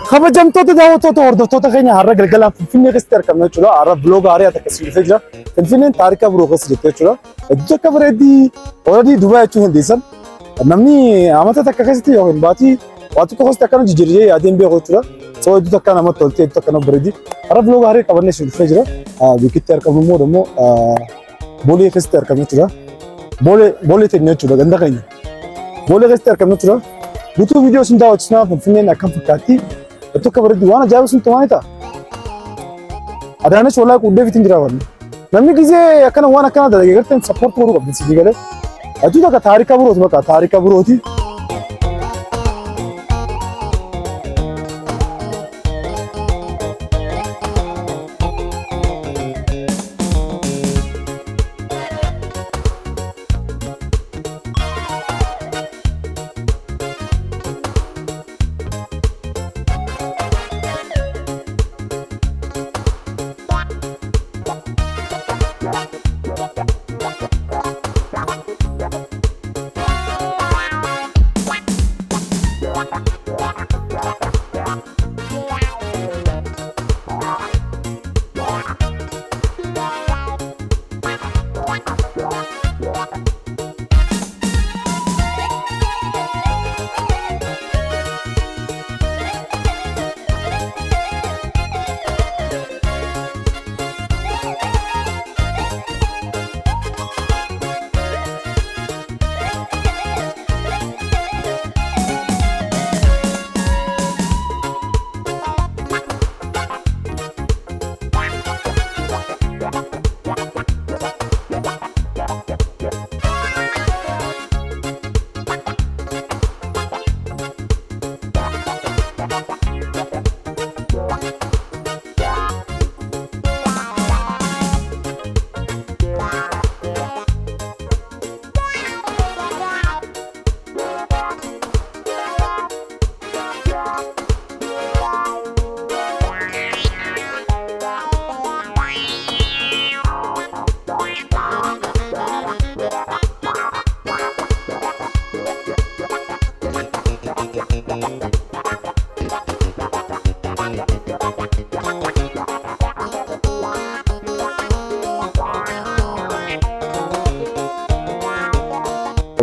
خبجم توت ده توت ورد توت خيني هرج الكلام فيني غستر كم نشولا عرب بلوج عارية تكسر فكرة فيني تاريخ بروح غسر تشولا الدنيا كبر دي أورادي دبي تشوفن ديسن نمني عملت تكاسيتي يوم باتي واتو كوست تكانو جيجري عادين بيا غوتشولا سو دو تكانا ما تولتي تكانو بردي عرب بلوج عارية كبر نشوف فكرة بيكتير كم مو بولي غستر كم نشولا بولي تنشولا عندك خيني بولي غستر كم نشولا بتو فيديو سنتا وتشنا فيني نكمل فكاتي itu kabar di mana jauh sentuh mana itu? Ada anak sekolah kuda fitin jerawan. Namanya kize akan wana kan ada lagi kertas support kuru kabin sih juga. Itu tak tarik kabur itu tak tarik kabur itu.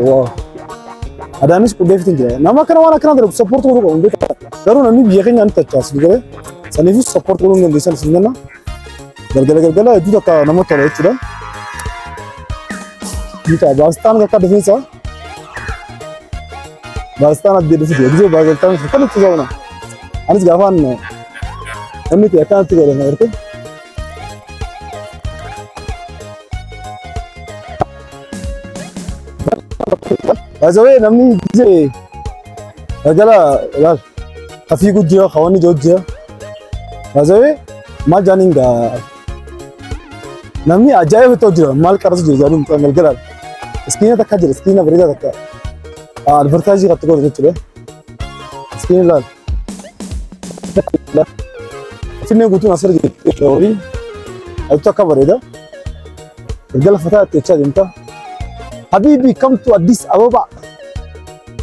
Wow, ada anis kuda fitin jera. Nama kerana mana kerana terus support kuru kau. Karena nami biaya kan jangan tercas, begitu. Sanifu support kuru ngan desain sendiri na. Gergela itu tak nama terlalu cura. Kita Pakistan kakak defense ah. Pakistan ada defense. Jadi Pakistan kan itu jauh na. Anis gawan na. Kami tu akan tu kerana mereka. Azawe namni je agala yar kafi gujja khawani jojja azawe ma janinga namni ajaye to jira mal karsu je janin to melgala skina takka jira skina berida takka advertise gatto ko jira skina la finne gutu nasar je ori ayto ka berida agala fata techa dinta حبيبي come to Addis Ababa.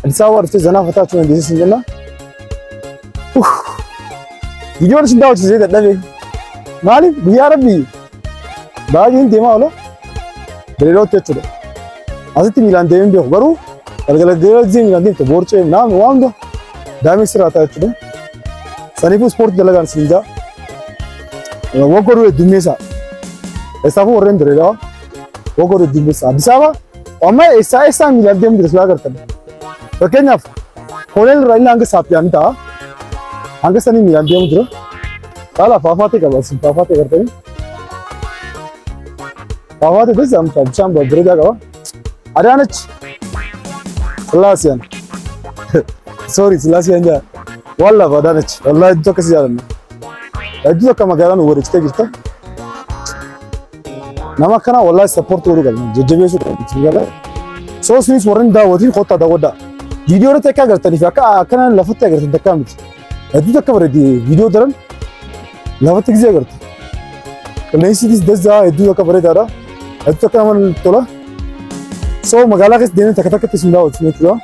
Addis Ababa في زنافة تاعنا دي سنجنا. فيديو نشين داوت زي ده نبي. مالي يا ربي. باجين ديما ولا. بليرو تيتشو. أزتي ميلان ديم بيو برو. الجلا ديرو زي ميلان ديم تبورشة نام وانغا. دامي سراتا تيتشو. سنيفو سبورت دلنا سنجا. وقولوا الدنيا. ऐसा वो रेंड रहेगा. وقولوا الدنيا. Addis Ababa. وما ऐसा मिलाते हम दिसला करते हैं तो क्या ना कोलेल राइल आंगे साथ यानी था आंगे सनी मिलाते हम जो काला पापाते का बस पापाते करते हैं पापाते बस हम शाम बगरे जागा अरे आने सलासियन sorry सलासियन जा वाला बदाने वाला इतना कैसे जा रहे हैं इतना कम अगर ना वो रिश्ते किसका nama kana wallahi support kuru galna jajjabe su tigala so since waran da wadi khota da wada video ra taka gartani fa kana lafata gartan da kamit adu da kabar di video daran lafata gize garta kana isi dis da adu da kabar da adu taka man tola so magala kes dene taka taka tisunda wadi tula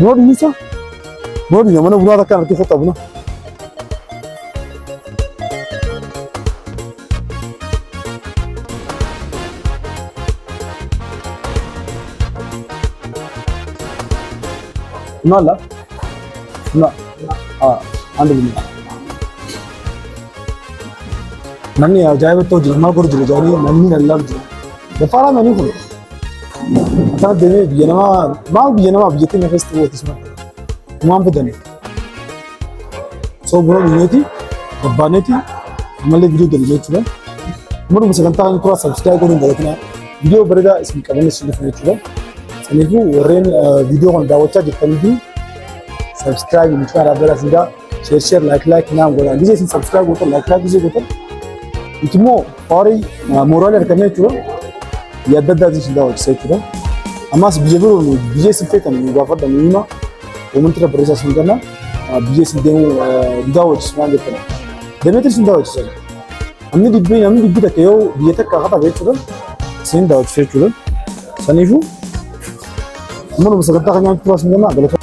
god musa نوري يا منو بنا كان كيف طبنا لا لا عندي بنا نني جايب تو جما غور جل جاني نني نلا دفعنا مني كله أنا دني بينما ما بينما بيجي نفس تو تسمع ما بدني سو بقول نيتي دبانتي مالي فيديو دليل كده مرة بس كنت أنا كراس سبسكرايب كوني دلوقتي فيديو بريدا اسمه كمان اسمه كده سنيفو ورين فيديو عن داوتشا جتني سبسكرايب مشاركة برا سيدا شير لايك نعم ولا دي جالس سبسكرايب وطل لايك دي وطل إتمو أوري مورال ركمه كده يدد دي سيدا وجسي كده أما بيجبروا بيجي سفيت أنا مغافر دميما ومن ترى بريسا سندنا بيجي سديمو داوتش اسمه كده دميتر سند داوتش أمني دي تكيو بيتك كهذا بيت كده سند داوتش كده سنيفو مرة بس كنت أنا كراس سندنا دلوقتي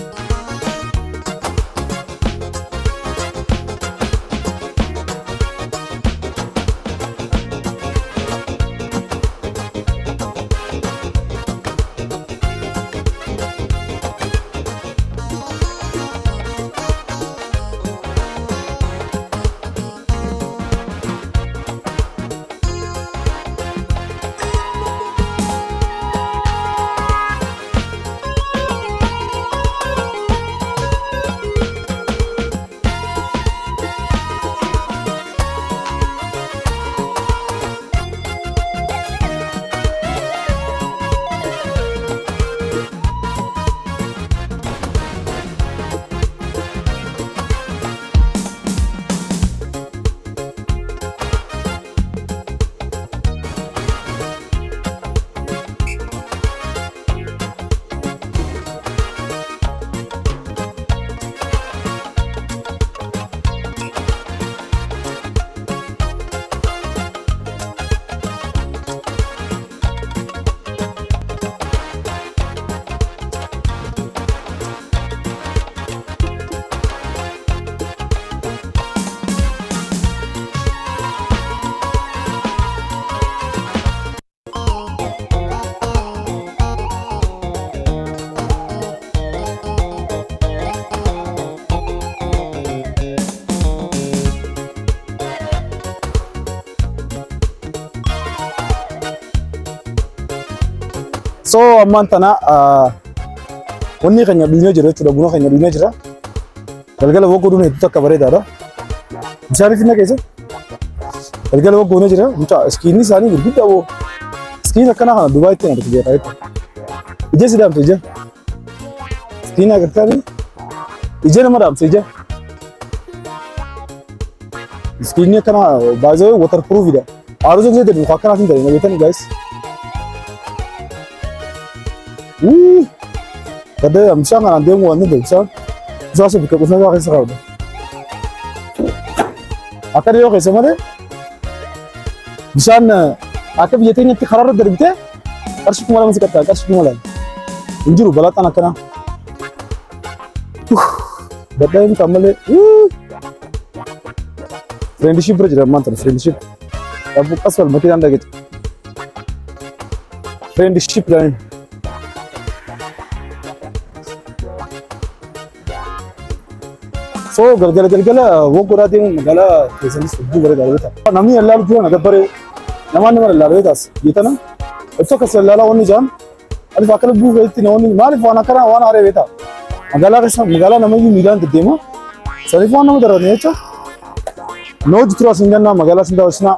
So mantana onni kanya dunia jira chuda buno kanya dunia jira galgala wo godune itu kabare dara bisari fina kaise galgala wo godune jira mucha skin ni sani gurgida wo skin kana kana dubai te na rukje right ije sidam tuje skin agar tani ije na madam tuje skin ni kana bazo waterproof ida aruzo je de khakana tin dare na betani guys Kada amsa nga nandeng mo ano dito. So sabi ko na kasi sa kaudo. Akari yo kasi mo de. Bisan akab yete ni tikharar darbite. Arshik mala masik kata, arshik mala. Injuru balatan akana. Badain kamale. Friendship rajra mantra friendship. Abu asal mati anda gitu. Friendship line. So galgala wo kura din magala kesan suddu bare dalwata nami alla lu na dabare naman mara larwetas yitana etto kasalla woni jam ali fakal bu velti noni mali fona kara wana are veta magala namayi milan dema sari fona madara necha no jitra singanna magala sinda wasna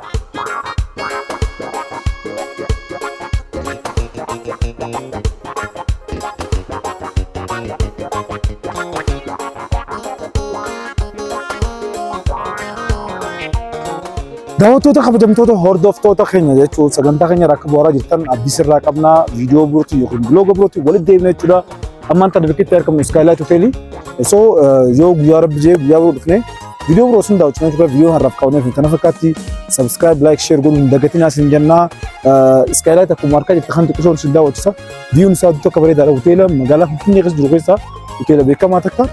دعوتو تخبجمتو هوردوفتو تخينيا جيتو سغنتا خينيا راكبورا جتن ابيسر راكبنا فيديو بروتو يكون بلوج بروتو ولد ديمنا تشدا امان تدبكي تركم سكايلايت هوتيلي سو يو غيارب جي غيارو دخني فيديو بروسن داوچ نتو فيديو هرف كاوني تنفكاتي سبسكرايب لايك شير غون دغتينا سنجنا سكايلايت كو ماركا تخنت كشون سداوچ فيديو نسا تو كبري دار هوتيل مغالا فيني غس جوغيسا هوتيل بكما تكا